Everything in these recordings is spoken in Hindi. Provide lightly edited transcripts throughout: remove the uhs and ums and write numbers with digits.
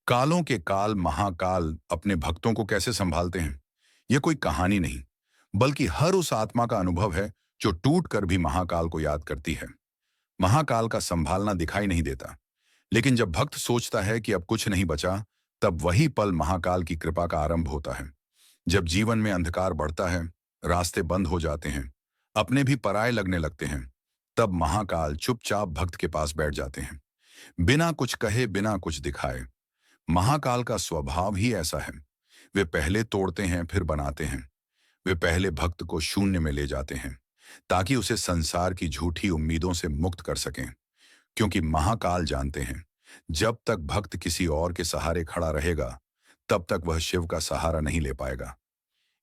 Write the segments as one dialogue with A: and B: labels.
A: कालों के काल महाकाल अपने भक्तों को कैसे संभालते हैं? यह कोई कहानी नहीं, बल्कि हर उस आत्मा का अनुभव है जो टूट कर भी महाकाल को याद करती है। महाकाल का संभालना दिखाई नहीं देता, लेकिन जब भक्त सोचता है कि अब कुछ नहीं बचा, तब वही पल महाकाल की कृपा का आरंभ होता है। जब जीवन में अंधकार बढ़ता है, रास्ते बंद हो जाते हैं, अपने भी पराये लगने लगते हैं, तब महाकाल चुपचाप भक्त के पास बैठ जाते हैं, बिना कुछ कहे, बिना कुछ दिखाए। महाकाल का स्वभाव ही ऐसा है। वे पहले तोड़ते हैं, फिर बनाते हैं। वे पहले भक्त को शून्य में ले जाते हैं, ताकि उसे संसार की झूठी उम्मीदों से मुक्त कर सकें। क्योंकि महाकाल जानते हैं, जब तक भक्त किसी और के सहारे खड़ा रहेगा, तब तक वह शिव का सहारा नहीं ले पाएगा।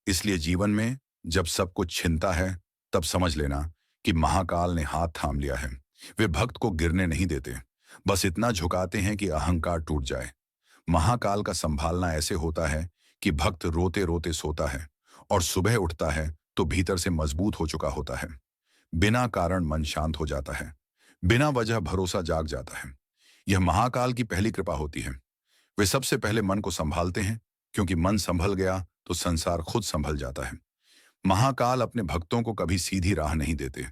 A: इसलिए जीवन में जब सब कुछ छिनता है, तब समझ लेना कि महाकाल ने हाथ थाम लिया है। वे भक्त को गिरने नहीं देते, बस इतना झुकाते हैं कि अहंकार टूट जाए। महाकाल का संभालना ऐसे होता है कि भक्त रोते रोते सोता है और सुबह उठता है तो भीतर से मजबूत हो चुका होता है। बिना कारण मन शांत हो जाता है, बिना वजह भरोसा जाग जाता है। यह महाकाल की पहली कृपा होती है। वे सबसे पहले मन को संभालते हैं, क्योंकि मन संभल गया तो संसार खुद संभल जाता है। महाकाल अपने भक्तों को कभी सीधी राह नहीं देते।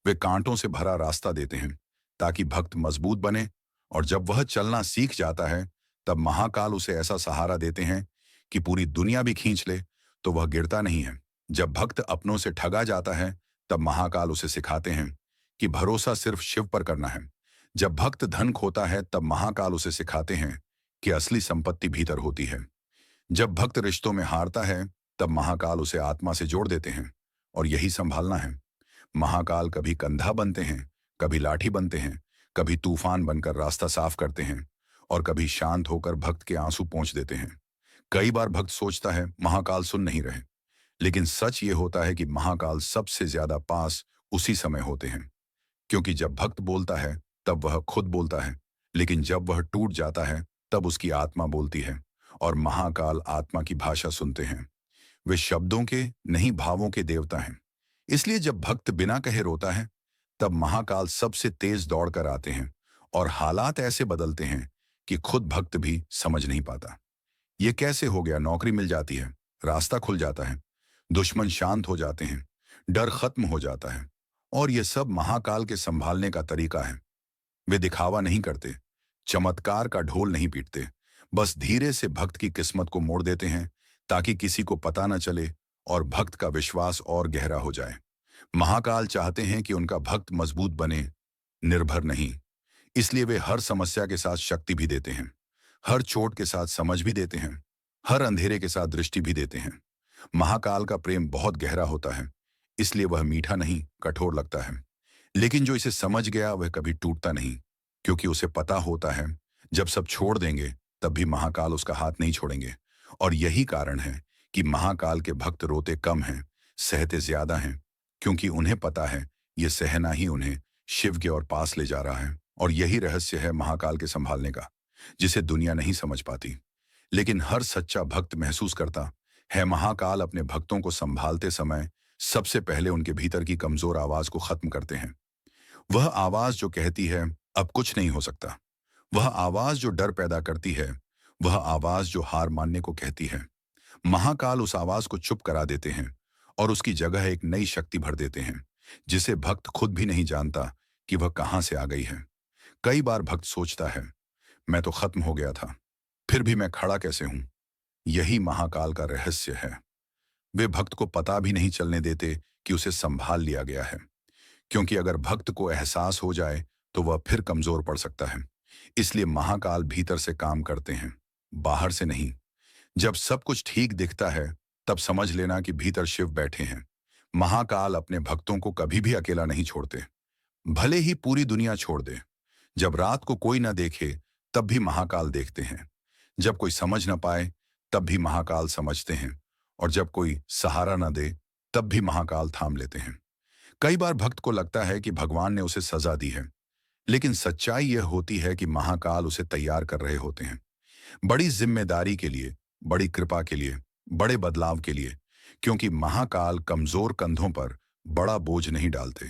A: वे कांटों से भरा रास्ता देते हैं, ताकि भक्त मजबूत बने। और जब वह चलना सीख जाता है, तब महाकाल उसे ऐसा सहारा देते हैं कि पूरी दुनिया भी खींच ले तो वह गिरता नहीं है। जब भक्त अपनों से ठगा जाता है, तब महाकाल उसे सिखाते हैं कि भरोसा सिर्फ शिव पर करना है। जब भक्त धन खोता है, तब महाकाल उसे सिखाते हैं कि असली संपत्ति भीतर होती है। जब भक्त रिश्तों में हारता है, तब महाकाल उसे आत्मा से जोड़ देते हैं। और यही संभालना है। महाकाल कभी कंधा बनते हैं, कभी लाठी बनते हैं, कभी तूफान बनकर रास्ता साफ करते हैं, और कभी शांत होकर भक्त के आंसू पोंछ देते हैं। कई बार भक्त सोचता है महाकाल सुन नहीं रहे, लेकिन सच ये होता है कि महाकाल सबसे ज्यादा पास उसी समय होते हैं। क्योंकि जब भक्त बोलता है, तब वह खुद बोलता है, लेकिन जब वह टूट जाता है, तब उसकी आत्मा बोलती है। और महाकाल आत्मा की भाषा सुनते हैं। वे शब्दों के नहीं, भावों के देवता हैं। इसलिए जब भक्त बिना कहे रोता है, तब महाकाल सबसे तेज दौड़ कर आते हैं, और हालात ऐसे बदलते हैं कि खुद भक्त भी समझ नहीं पाता। ये कैसे हो गया? नौकरी मिल जाती है, रास्ता खुल जाता है, दुश्मन शांत हो जाते हैं, डर खत्म हो जाता है। और ये सब महाकाल के संभालने का तरीका है। वे दिखावा नहीं करते, चमत्कार का ढोल नहीं पीटते, बस धीरे से भक्त की किस्मत को मोड़ देते हैं, ताकि किसी को पता न चले और भक्त का विश्वास और गहरा हो जाए। महाकाल चाहते हैं कि उनका भक्त मजबूत बने, निर्भर नहीं। इसलिए वे हर समस्या के साथ शक्ति भी देते हैं, हर चोट के साथ समझ भी देते हैं, हर अंधेरे के साथ दृष्टि भी देते हैं। महाकाल का प्रेम बहुत गहरा होता है, इसलिए वह मीठा नहीं, कठोर लगता है। लेकिन जो इसे समझ गया, वह कभी टूटता नहीं, क्योंकि उसे पता होता है जब सब छोड़ देंगे, तब भी महाकाल उसका हाथ नहीं छोड़ेंगे। और यही कारण है कि महाकाल के भक्त रोते कम हैं, सहते ज्यादा हैं, क्योंकि उन्हें पता है ये सहना ही उन्हें शिव के और पास ले जा रहा है। और यही रहस्य है महाकाल के संभालने का, जिसे दुनिया नहीं समझ पाती, लेकिन हर सच्चा भक्त महसूस करता है। महाकाल अपने भक्तों को संभालते समय सबसे पहले उनके भीतर की कमजोर आवाज को खत्म करते हैं। वह आवाज जो कहती है अब कुछ नहीं हो सकता, वह आवाज जो डर पैदा करती है, वह आवाज जो हार मानने को कहती है। महाकाल उस आवाज को चुप करा देते हैं और उसकी जगह एक नई शक्ति भर देते हैं, जिसे भक्त खुद भी नहीं जानता कि वह कहां से आ गई है। कई बार भक्त सोचता है, मैं तो खत्म हो गया था, फिर भी मैं खड़ा कैसे हूं? यही महाकाल का रहस्य है। वे भक्त को पता भी नहीं चलने देते कि उसे संभाल लिया गया है, क्योंकि अगर भक्त को एहसास हो जाए तो वह फिर कमजोर पड़ सकता है। इसलिए महाकाल भीतर से काम करते हैं, बाहर से नहीं। जब सब कुछ ठीक दिखता है, तब समझ लेना कि भीतर शिव बैठे हैं। महाकाल अपने भक्तों को कभी भी अकेला नहीं छोड़ते, भले ही पूरी दुनिया छोड़ दे। जब रात को कोई ना देखे, तब भी महाकाल देखते हैं। जब कोई समझ ना पाए, तब भी महाकाल समझते हैं। और जब कोई सहारा ना दे, तब भी महाकाल थाम लेते हैं। कई बार भक्त को लगता है कि भगवान ने उसे सजा दी है, लेकिन सच्चाई यह होती है कि महाकाल उसे तैयार कर रहे होते हैं, बड़ी जिम्मेदारी के लिए, बड़ी कृपा के लिए, बड़े बदलाव के लिए। क्योंकि महाकाल कमजोर कंधों पर बड़ा बोझ नहीं डालते,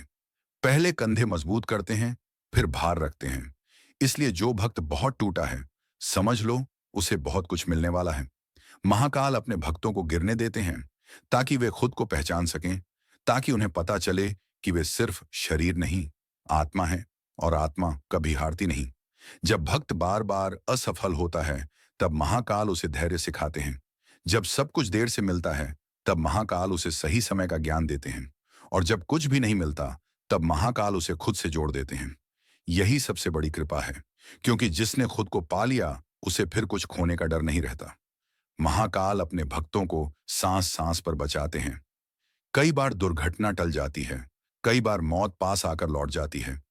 A: पहले कंधे मजबूत करते हैं, फिर भार रखते हैं। इसलिए जो भक्त बहुत टूटा है, समझ लो उसे बहुत कुछ मिलने वाला है। महाकाल अपने भक्तों को गिरने देते हैं ताकि वे खुद को पहचान सकें, ताकि उन्हें पता चले कि वे सिर्फ शरीर नहीं, आत्मा है, और आत्मा कभी हारती नहीं। जब भक्त बार बार असफल होता है, तब महाकाल उसे धैर्य सिखाते हैं। जब सब कुछ देर से मिलता है, तब महाकाल उसे सही समय का ज्ञान देते हैं। और जब कुछ भी नहीं मिलता, तब महाकाल उसे खुद से जोड़ देते हैं। यही सबसे बड़ी कृपा है, क्योंकि जिसने खुद को पा लिया, उसे फिर कुछ खोने का डर नहीं रहता। महाकाल अपने भक्तों को सांस सांस पर बचाते हैं। कई बार दुर्घटना टल जाती है, कई बार मौत पास आकर लौट जाती है,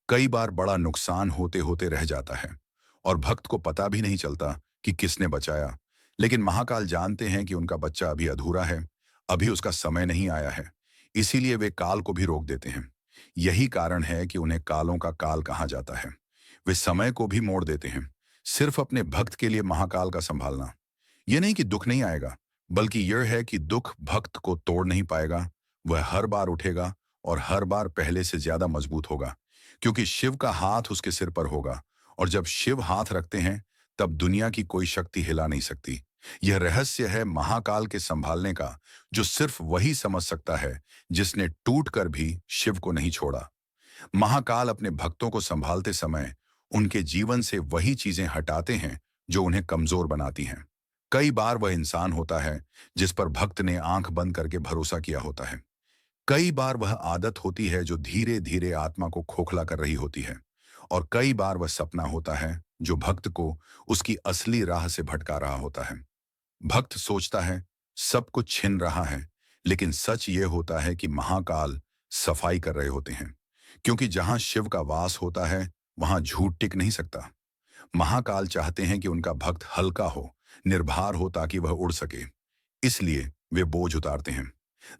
A: कई बार बड़ा नुकसान होते होते रह जाता है, और भक्त को पता भी नहीं चलता कि किसने बचाया। लेकिन महाकाल जानते हैं कि उनका बच्चा अभी अधूरा है, अभी उसका समय नहीं आया है। इसीलिए वे काल को भी रोक देते हैं। यही कारण है कि उन्हें कालों का काल कहा जाता है। वे समय को भी मोड़ देते हैं, सिर्फ अपने भक्त के लिए महाकाल का संभालना। यह नहीं कि दुख नहीं आएगा, बल्कि यह है कि दुख भक्त को तोड़ नहीं पाएगा। वह हर बार उठेगा, और हर बार पहले से ज्यादा मजबूत होगा, क्योंकि शिव का हाथ उसके सिर पर होगा। और जब शिव हाथ रखते हैं, तब दुनिया की कोई शक्ति हिला नहीं सकती। यह रहस्य है महाकाल के संभालने का, जो सिर्फ वही समझ सकता है जिसने टूट कर भी शिव को नहीं छोड़ा। महाकाल अपने भक्तों को संभालते समय उनके जीवन से वही चीजें हटाते हैं जो उन्हें कमजोर बनाती हैं। कई बार वह इंसान होता है जिस पर भक्त ने आंख बंद करके भरोसा किया होता है। कई बार वह आदत होती है जो धीरे धीरे आत्मा को खोखला कर रही होती है। और कई बार वह सपना होता है जो भक्त को उसकी असली राह से भटका रहा होता है। भक्त सोचता है सब कुछ छिन रहा है, लेकिन सच ये होता है कि महाकाल सफाई कर रहे होते हैं, क्योंकि जहां शिव का वास होता है, वहां झूठ टिक नहीं सकता। महाकाल चाहते हैं कि उनका भक्त हल्का हो, निर्भर हो, ताकि वह उड़ सके। इसलिए वे बोझ उतारते हैं,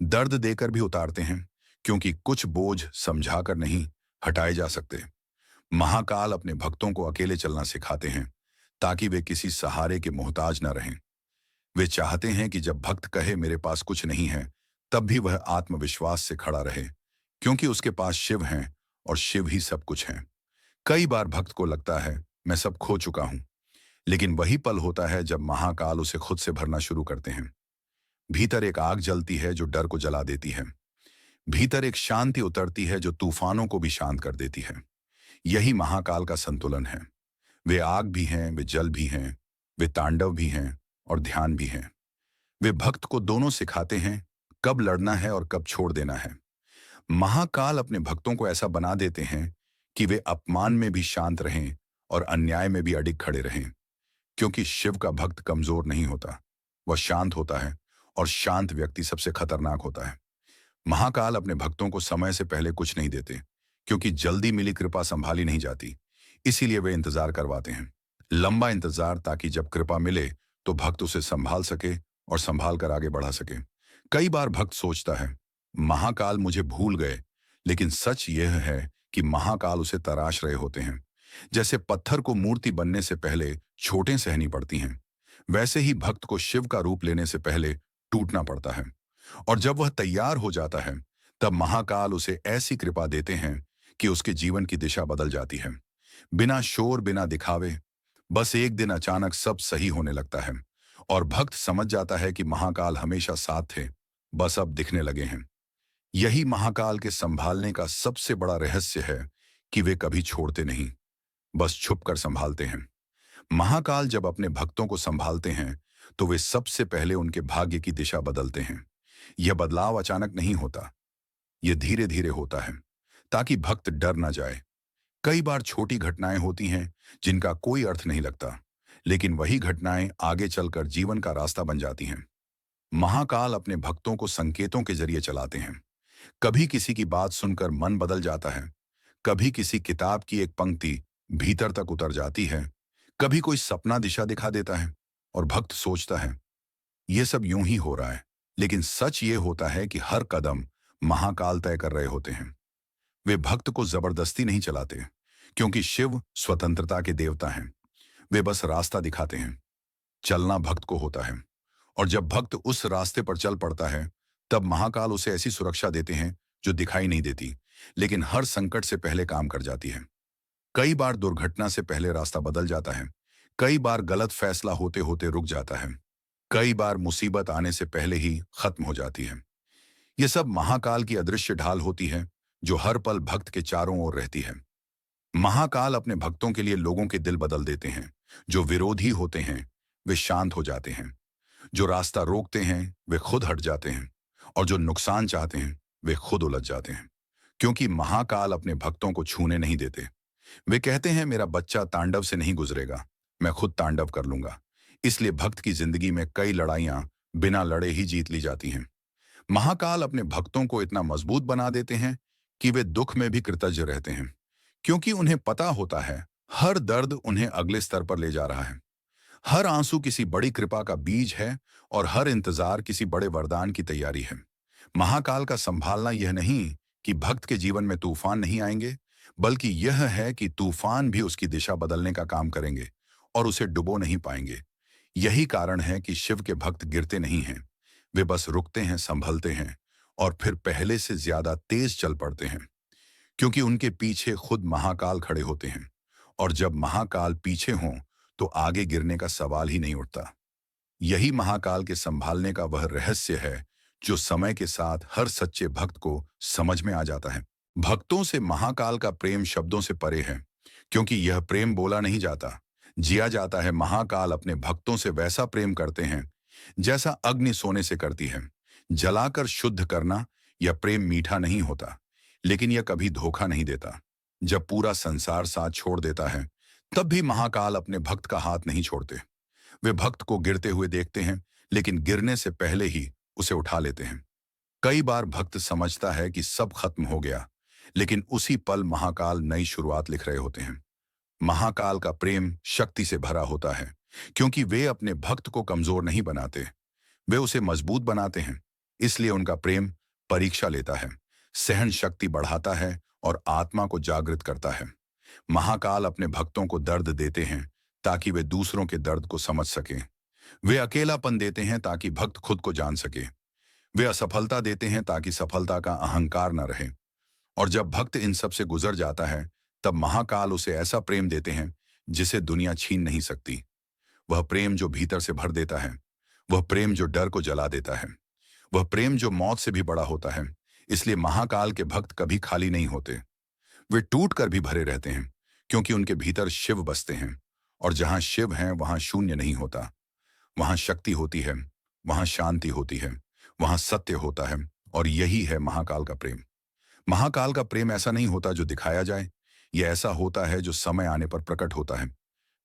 A: दर्द देकर भी उतारते हैं, क्योंकि कुछ बोझ समझाकर नहीं हटाए जा सकते। महाकाल अपने भक्तों को अकेले चलना सिखाते हैं, ताकि वे किसी सहारे के मोहताज न रहें। वे चाहते हैं कि जब भक्त कहे मेरे पास कुछ नहीं है, तब भी वह आत्मविश्वास से खड़ा रहे, क्योंकि उसके पास शिव हैं, और शिव ही सब कुछ है। कई बार भक्त को लगता है मैं सब खो चुका हूं, लेकिन वही पल होता है जब महाकाल उसे खुद से भरना शुरू करते हैं। भीतर एक आग जलती है जो डर को जला देती है। भीतर एक शांति उतरती है जो तूफानों को भी शांत कर देती है। यही महाकाल का संतुलन है। वे आग भी हैं, वे जल भी हैं, वे तांडव भी हैं, और ध्यान भी हैं। वे भक्त को दोनों सिखाते हैं, कब लड़ना है और कब छोड़ देना है। महाकाल अपने भक्तों को ऐसा बना देते हैं कि वे अपमान में भी शांत रहें और अन्याय में भी अडिग खड़े रहें, क्योंकि शिव का भक्त कमजोर नहीं होता, वह शांत होता है, और शांत व्यक्ति सबसे खतरनाक होता है। महाकाल अपने भक्तों को समय से पहले कुछ नहीं देते, क्योंकि जल्दी मिली कृपा संभाली नहीं जाती। इसीलिए वे इंतजार करवाते हैं, लंबा इंतजार, ताकि जब कृपा मिले तो भक्त उसे संभाल सके और संभाल कर आगे बढ़ा सके। कई बार भक्त सोचता है महाकाल मुझे भूल गए, लेकिन सच यह है कि महाकाल उसे तराश रहे होते हैं। जैसे पत्थर को मूर्ति बनने से पहले चोटें सहनी पड़ती हैं, वैसे ही भक्त को शिव का रूप लेने से पहले टूटना पड़ता है। और जब वह तैयार हो जाता है, तब महाकाल उसे ऐसी कृपा देते हैं कि उसके जीवन की दिशा बदल जाती है। बिना शोर, बिना दिखावे, बस एक दिन अचानक सब सही होने लगता है, और भक्त समझ जाता है कि महाकाल हमेशा साथ थे, बस अब दिखने लगे हैं। यही महाकाल के संभालने का सबसे बड़ा रहस्य है कि वे कभी छोड़ते नहीं, बस छुपकर संभालते हैं। महाकाल जब अपने भक्तों को संभालते हैं, तो वे सबसे पहले उनके भाग्य की दिशा बदलते हैं। यह बदलाव अचानक नहीं होता, यह धीरे धीरे होता है, ताकि भक्त डर न जाए। कई बार छोटी घटनाएं होती हैं जिनका कोई अर्थ नहीं लगता, लेकिन वही घटनाएं आगे चलकर जीवन का रास्ता बन जाती हैं। महाकाल अपने भक्तों को संकेतों के जरिए चलाते हैं। कभी किसी की बात सुनकर मन बदल जाता है, कभी किसी किताब की एक पंक्ति भीतर तक उतर जाती है, कभी कोई सपना दिशा दिखा देता है, और भक्त सोचता है यह सब यूं ही हो रहा है। लेकिन सच ये होता है कि हर कदम महाकाल तय कर रहे होते हैं। वे भक्त को जबरदस्ती नहीं चलाते, क्योंकि शिव स्वतंत्रता के देवता हैं। वे बस रास्ता दिखाते हैं, चलना भक्त को होता है। और जब भक्त उस रास्ते पर चल पड़ता है, तब महाकाल उसे ऐसी सुरक्षा देते हैं जो दिखाई नहीं देती, लेकिन हर संकट से पहले काम कर जाती है। कई बार दुर्घटना से पहले रास्ता बदल जाता है, कई बार गलत फैसला होते होते रुक जाता है। कई बार मुसीबत आने से पहले ही खत्म हो जाती है। ये सब महाकाल की अदृश्य ढाल होती है, जो हर पल भक्त के चारों ओर रहती है। महाकाल अपने भक्तों के लिए लोगों के दिल बदल देते हैं। जो विरोधी होते हैं वे शांत हो जाते हैं। जो रास्ता रोकते हैं वे खुद हट जाते हैं। और जो नुकसान चाहते हैं वे खुद उलझ जाते हैं। क्योंकि महाकाल अपने भक्तों को छूने नहीं देते। वे कहते हैं, मेरा बच्चा तांडव से नहीं गुजरेगा, मैं खुद तांडव कर लूंगा। इसलिए भक्त की जिंदगी में कई लड़ाइयां बिना लड़े ही जीत ली जाती हैं। महाकाल अपने भक्तों को इतना मजबूत बना देते हैं कि वे दुख में भी कृतज्ञ रहते हैं, क्योंकि उन्हें पता होता है हर दर्द उन्हें अगले स्तर पर ले जा रहा है। हर आंसू किसी बड़ी कृपा का बीज है और हर इंतजार किसी बड़े वरदान की तैयारी है। महाकाल का संभालना यह नहीं कि भक्त के जीवन में तूफान नहीं आएंगे, बल्कि यह है कि तूफान भी उसकी दिशा बदलने का काम करेंगे और उसे डुबो नहीं पाएंगे। यही कारण है कि शिव के भक्त गिरते नहीं हैं। वे बस रुकते हैं, संभलते हैं और फिर पहले से ज्यादा तेज चल पड़ते हैं, क्योंकि उनके पीछे खुद महाकाल खड़े होते हैं। और जब महाकाल पीछे हों तो आगे गिरने का सवाल ही नहीं उठता। यही महाकाल के संभालने का वह रहस्य है जो समय के साथ हर सच्चे भक्त को समझ में आ जाता है। भक्तों से महाकाल का प्रेम शब्दों से परे है, क्योंकि यह प्रेम बोला नहीं जाता, जिया जाता है। महाकाल अपने भक्तों से वैसा प्रेम करते हैं जैसा अग्नि सोने से करती है। जलाकर शुद्ध करना यह प्रेम मीठा नहीं होता, लेकिन यह कभी धोखा नहीं देता। जब पूरा संसार साथ छोड़ देता है, तब भी महाकाल अपने भक्त का हाथ नहीं छोड़ते। वे भक्त को गिरते हुए देखते हैं, लेकिन गिरने से पहले ही उसे उठा लेते हैं। कई बार भक्त समझता है कि सब खत्म हो गया, लेकिन उसी पल महाकाल नई शुरुआत लिख रहे होते हैं। महाकाल का प्रेम शक्ति से भरा होता है, क्योंकि वे अपने भक्त को कमजोर नहीं बनाते, वे उसे मजबूत बनाते हैं। इसलिए उनका प्रेम परीक्षा लेता है, सहन शक्ति बढ़ाता है और आत्मा को जागृत करता है। महाकाल अपने भक्तों को दर्द देते हैं ताकि वे दूसरों के दर्द को समझ सकें। वे अकेलापन देते हैं ताकि भक्त खुद को जान सके। वे असफलता देते हैं ताकि सफलता का अहंकार न रहे। और जब भक्त इन सब से गुजर जाता है, तब महाकाल उसे ऐसा प्रेम देते हैं जिसे दुनिया छीन नहीं सकती। वह प्रेम जो भीतर से भर देता है, वह प्रेम जो डर को जला देता है, वह प्रेम जो मौत से भी बड़ा होता है। इसलिए महाकाल के भक्त कभी खाली नहीं होते। वे टूट कर भी भरे रहते हैं, क्योंकि उनके भीतर शिव बसते हैं। और जहां शिव हैं वहां शून्य नहीं होता। वहां शक्ति होती है, वहां शांति होती है, वहां सत्य होता है। और यही है महाकाल का प्रेम। महाकाल का प्रेम ऐसा नहीं होता जो दिखाया जाए, यह ऐसा होता है जो समय आने पर प्रकट होता है।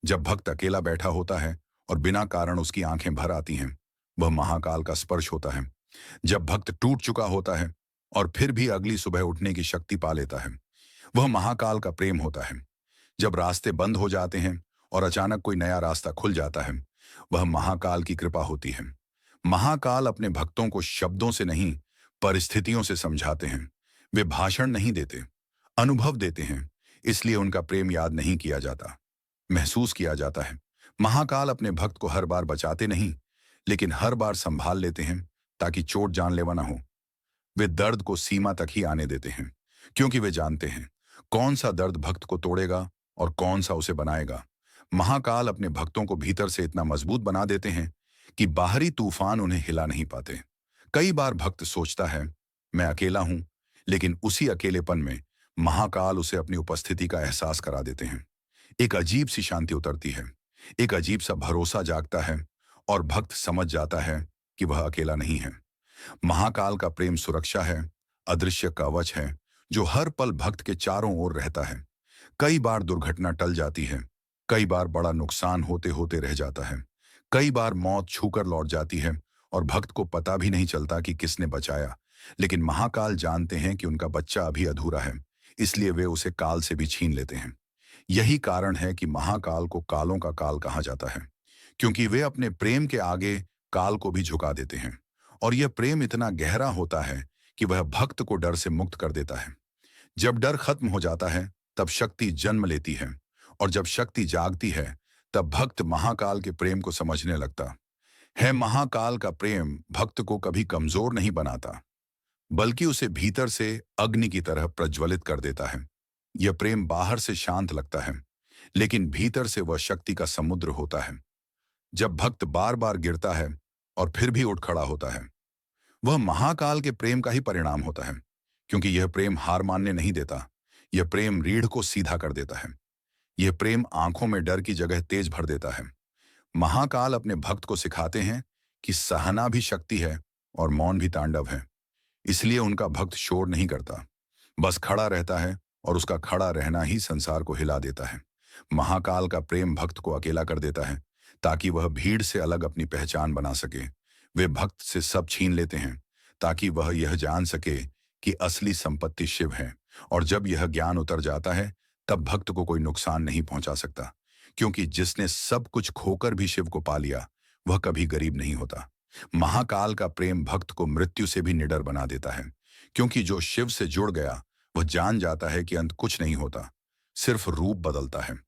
A: जब भक्त अकेला बैठा होता है और बिना कारण उसकी आंखें भर आती हैं, वह महाकाल का स्पर्श होता है। जब भक्त टूट चुका होता है और फिर भी अगली सुबह उठने की शक्ति पा लेता है, वह महाकाल का प्रेम होता है। जब रास्ते बंद हो जाते हैं और अचानक कोई नया रास्ता खुल जाता है, वह महाकाल की कृपा होती है। महाकाल अपने भक्तों को शब्दों से नहीं, परिस्थितियों से समझाते हैं। वे भाषण नहीं देते, अनुभव देते हैं। इसलिए उनका प्रेम याद नहीं किया जाता, महसूस किया जाता है। महाकाल अपने भक्त को हर बार बचाते नहीं, लेकिन हर बार संभाल लेते हैं ताकि चोट जानलेवा ना हो। वे दर्द को सीमा तक ही आने देते हैं, क्योंकि वे जानते हैं कौन सा दर्द भक्त को तोड़ेगा और कौन सा उसे बनाएगा। महाकाल अपने भक्तों को भीतर से इतना मजबूत बना देते हैं कि बाहरी तूफान उन्हें हिला नहीं पाते। कई बार भक्त सोचता है, मैं अकेला हूं, लेकिन उसी अकेलेपन में महाकाल उसे अपनी उपस्थिति का एहसास करा देते हैं। एक अजीब सी शांति उतरती है, एक अजीब सा भरोसा जागता है और भक्त समझ जाता है कि वह अकेला नहीं है। महाकाल का प्रेम सुरक्षा है, अदृश्य कवच है जो हर पल भक्त के चारों ओर रहता है। कई बार दुर्घटना टल जाती है, कई बार बड़ा नुकसान होते होते रह जाता है, कई बार मौत छूकर लौट जाती है और भक्त को पता भी नहीं चलता कि किसने बचाया। लेकिन महाकाल जानते हैं कि उनका बच्चा अभी अधूरा है, इसलिए वे उसे काल से भी छीन लेते हैं। यही कारण है कि महाकाल को कालों का काल कहा जाता है, क्योंकि वे अपने प्रेम के आगे काल को भी झुका देते हैं। और यह प्रेम इतना गहरा होता है कि वह भक्त को डर से मुक्त कर देता है। जब डर खत्म हो जाता है, तब शक्ति जन्म लेती है, और जब शक्ति जागती है, तब भक्त महाकाल के प्रेम को समझने लगता है। महाकाल का प्रेम भक्त को कभी कमजोर नहीं बनाता, बल्कि उसे भीतर से अग्नि की तरह प्रज्वलित कर देता है। यह प्रेम बाहर से शांत लगता है, लेकिन भीतर से वह शक्ति का समुद्र होता है। जब भक्त बार बार गिरता है और फिर भी उठ खड़ा होता है, वह महाकाल के प्रेम का ही परिणाम होता है, क्योंकि यह प्रेम हार मानने नहीं देता। यह प्रेम रीढ़ को सीधा कर देता है। यह प्रेम आंखों में डर की जगह तेज भर देता है। महाकाल अपने भक्त को सिखाते हैं कि सहना भी शक्ति है और मौन भी तांडव है। इसलिए उनका भक्त शोर नहीं करता, बस खड़ा रहता है, और उसका खड़ा रहना ही संसार को हिला देता है। महाकाल का प्रेम भक्त को अकेला कर देता है, ताकि वह भीड़ से अलग अपनी पहचान बना सके। वे भक्त से सब छीन लेते हैं, ताकि वह यह जान सके कि असली संपत्ति शिव है। और जब यह ज्ञान उतर जाता है, तब भक्त को कोई नुकसान नहीं पहुंचा सकता, क्योंकि जिसने सब कुछ खोकर भी शिव को पा लिया, वह कभी गरीब नहीं होता। महाकाल का प्रेम भक्त को मृत्यु से भी निडर बना देता है, क्योंकि जो शिव से जुड़ गया वह जान जाता है कि अंत कुछ नहीं होता, सिर्फ रूप बदलता है।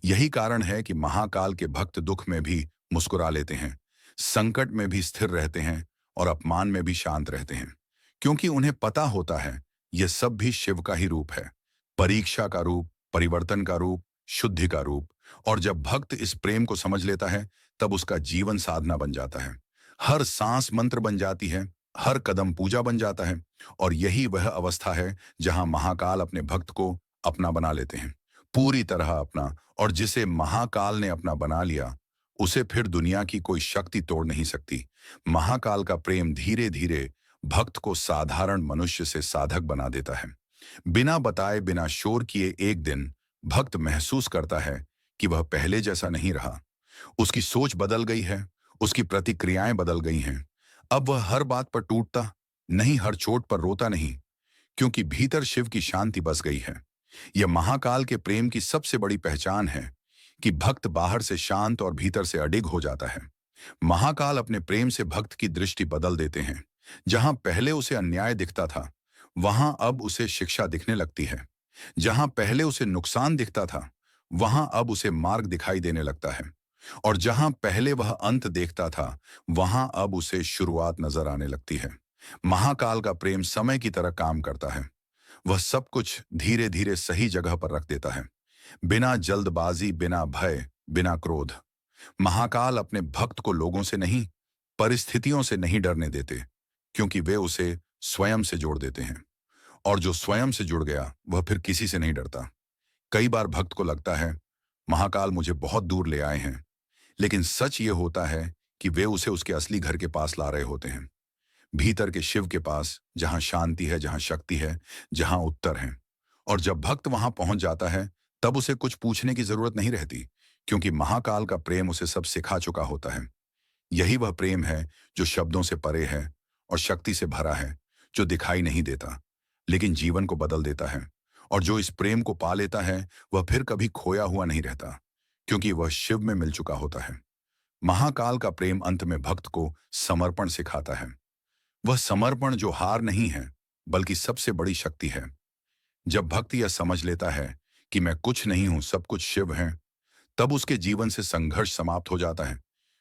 A: यही कारण है कि महाकाल के भक्त दुख में भी मुस्कुरा लेते हैं, संकट में भी स्थिर रहते हैं और अपमान में भी शांत रहते हैं, क्योंकि उन्हें पता होता है यह सब भी शिव का ही रूप है, परीक्षा का रूप, परिवर्तन का रूप, शुद्धि का रूप। और जब भक्त इस प्रेम को समझ लेता है, तब उसका जीवन साधना बन जाता है। हर सांस मंत्र बन जाती है, हर कदम पूजा बन जाता है। और यही वह अवस्था है जहां महाकाल अपने भक्त को अपना बना लेते हैं, पूरी तरह अपना। और जिसे महाकाल ने अपना बना लिया, उसे फिर दुनिया की कोई शक्ति तोड़ नहीं सकती। महाकाल का प्रेम धीरे धीरे भक्त को साधारण मनुष्य से साधक बना देता है। बिना बताए, बिना शोर किए एक दिन भक्त महसूस करता है कि वह पहले जैसा नहीं रहा। उसकी सोच बदल गई है, उसकी प्रतिक्रियाएं बदल गई हैं। अब वह हर बात पर टूटता नहीं, हर चोट पर रोता नहीं, क्योंकि भीतर शिव की शांति बस गई है। यह महाकाल के प्रेम की सबसे बड़ी पहचान है कि भक्त बाहर से शांत और भीतर से अडिग हो जाता है। महाकाल अपने प्रेम से भक्त की दृष्टि बदल देते हैं। जहां पहले उसे अन्याय दिखता था, वहां अब उसे शिक्षा दिखने लगती है। जहां पहले उसे नुकसान दिखता था, वहां अब उसे मार्ग दिखाई देने लगता है। और जहां पहले वह अंत देखता था, वहां अब उसे शुरुआत नजर आने लगती है। महाकाल का प्रेम समय की तरह काम करता है। वह सब कुछ धीरे धीरे सही जगह पर रख देता है, बिना जल्दबाजी, बिना भय, बिना क्रोध। महाकाल अपने भक्त को लोगों से नहीं, परिस्थितियों से नहीं डरने देते, क्योंकि वे उसे स्वयं से जोड़ देते हैं। और जो स्वयं से जुड़ गया, वह फिर किसी से नहीं डरता। कई बार भक्त को लगता है महाकाल मुझे बहुत दूर ले आए हैं, लेकिन सच ये होता है कि वे उसे उसके असली घर के पास ला रहे होते हैं, भीतर के शिव के पास, जहां शांति है, जहां शक्ति है, जहां उत्तर है। और जब भक्त वहां पहुंच जाता है, तब उसे कुछ पूछने की जरूरत नहीं रहती, क्योंकि महाकाल का प्रेम उसे सब सिखा चुका होता है। यही वह प्रेम है जो शब्दों से परे है और शक्ति से भरा है, जो दिखाई नहीं देता लेकिन जीवन को बदल देता है। और जो इस प्रेम को पा लेता है, वह फिर कभी खोया हुआ नहीं रहता, क्योंकि वह शिव में मिल चुका होता है। महाकाल का प्रेम अंत में भक्त को समर्पण सिखाता है। वह समर्पण जो हार नहीं है, बल्कि सबसे बड़ी शक्ति है। जब भक्त यह समझ लेता है कि मैं कुछ नहीं हूं, सब कुछ शिव है, तब उसके जीवन से संघर्ष समाप्त हो जाता है,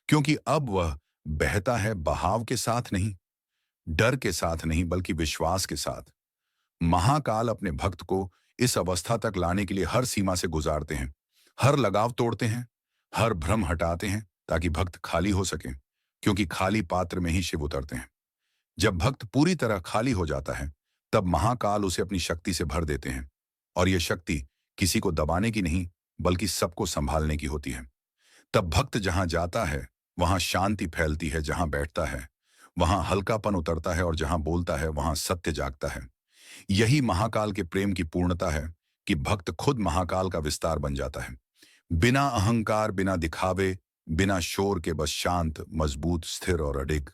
A: क्योंकि अब वह बहता है बहाव के साथ नहीं, डर के साथ नहीं, बल्कि विश्वास के साथ। महाकाल अपने भक्त को इस अवस्था तक लाने के लिए हर सीमा से गुजारते हैं, हर लगाव तोड़ते हैं, हर भ्रम हटाते हैं, ताकि भक्त खाली हो सके, क्योंकि खाली पात्र में ही शिव उतरते हैं। जब भक्त पूरी तरह खाली हो जाता है, तब महाकाल उसे अपनी शक्ति से भर देते हैं। और यह शक्ति किसी को दबाने की नहीं, बल्कि सबको संभालने की होती है। तब भक्त जहां जाता है, वहां शांति फैलती है, जहां बैठता है वहां हल्कापन उतरता है, और जहां बोलता है वहां सत्य जागता है। यही महाकाल के प्रेम की पूर्णता है कि भक्त खुद महाकाल का विस्तार बन जाता है, बिना अहंकार, बिना दिखावे, बिना शोर के, बस शांत, मजबूत, स्थिर और अडिग।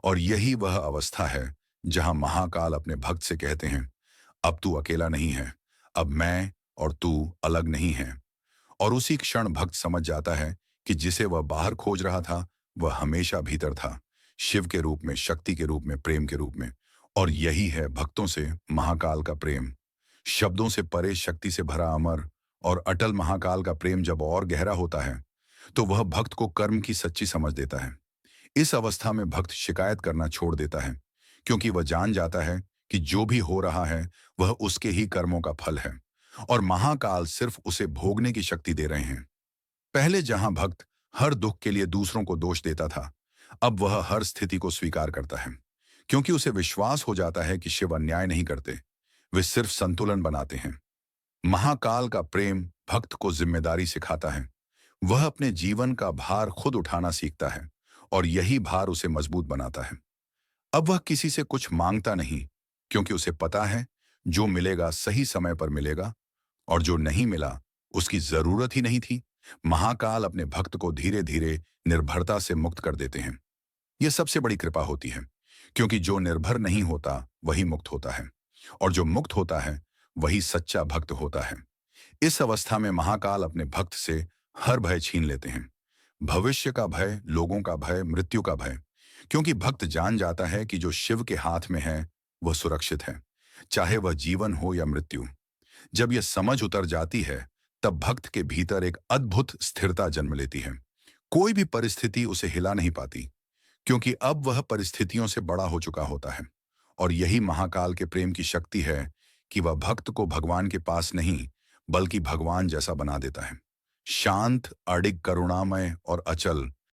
A: और यही वह अवस्था है जहां महाकाल अपने भक्त से कहते हैं, अब तू अकेला नहीं है, अब मैं और तू अलग नहीं है। और उसी क्षण भक्त समझ जाता है कि जिसे वह बाहर खोज रहा था, वह हमेशा भीतर था, शिव के रूप में, शक्ति के रूप में, प्रेम के रूप में। और यही है भक्तों से महाकाल का प्रेम, शब्दों से परे, शक्ति से भरा, अमर और अटल। महाकाल का प्रेम जब और गहरा होता है, तो वह भक्त को कर्म की सच्ची समझ देता है। इस अवस्था में भक्त शिकायत करना छोड़ देता है, क्योंकि वह जान जाता है कि जो भी हो रहा है वह उसके ही कर्मों का फल है। और महाकाल सिर्फ उसे भोगने की शक्ति दे रहे हैं। पहले जहां भक्त हर दुख के लिए दूसरों को दोष देता था, अब वह हर स्थिति को स्वीकार करता है, क्योंकि उसे विश्वास हो जाता है कि शिव अन्याय नहीं करते, वे सिर्फ संतुलन बनाते हैं। महाकाल का प्रेम भक्त को जिम्मेदारी सिखाता है। वह अपने जीवन का भार खुद उठाना सीखता है और यही भार उसे मजबूत बनाता है। अब वह किसी से कुछ मांगता नहीं, क्योंकि उसे पता है जो मिलेगा सही समय पर मिलेगा, और जो नहीं मिला उसकी जरूरत ही नहीं थी। महाकाल अपने भक्त को धीरे धीरे निर्भरता से मुक्त कर देते हैं। यह सबसे बड़ी कृपा होती है, क्योंकि जो निर्भर नहीं होता वही मुक्त होता है, और जो मुक्त होता है वही सच्चा भक्त होता है। इस अवस्था में महाकाल अपने भक्त से हर भय छीन लेते हैं। भविष्य का भय, लोगों का भय, मृत्यु का भय, क्योंकि भक्त जान जाता है कि जो शिव के हाथ में है वह सुरक्षित है, चाहे वह जीवन हो या मृत्यु। जब यह समझ उतर जाती है, तब भक्त के भीतर एक अद्भुत स्थिरता जन्म लेती है। कोई भी परिस्थिति उसे हिला नहीं पाती, क्योंकि अब वह परिस्थितियों से बड़ा हो चुका होता है। और यही महाकाल के प्रेम की शक्ति है कि वह भक्त को भगवान के पास नहीं, बल्कि भगवान जैसा बना देता है। शांत, अडिग, करुणामय और अचल,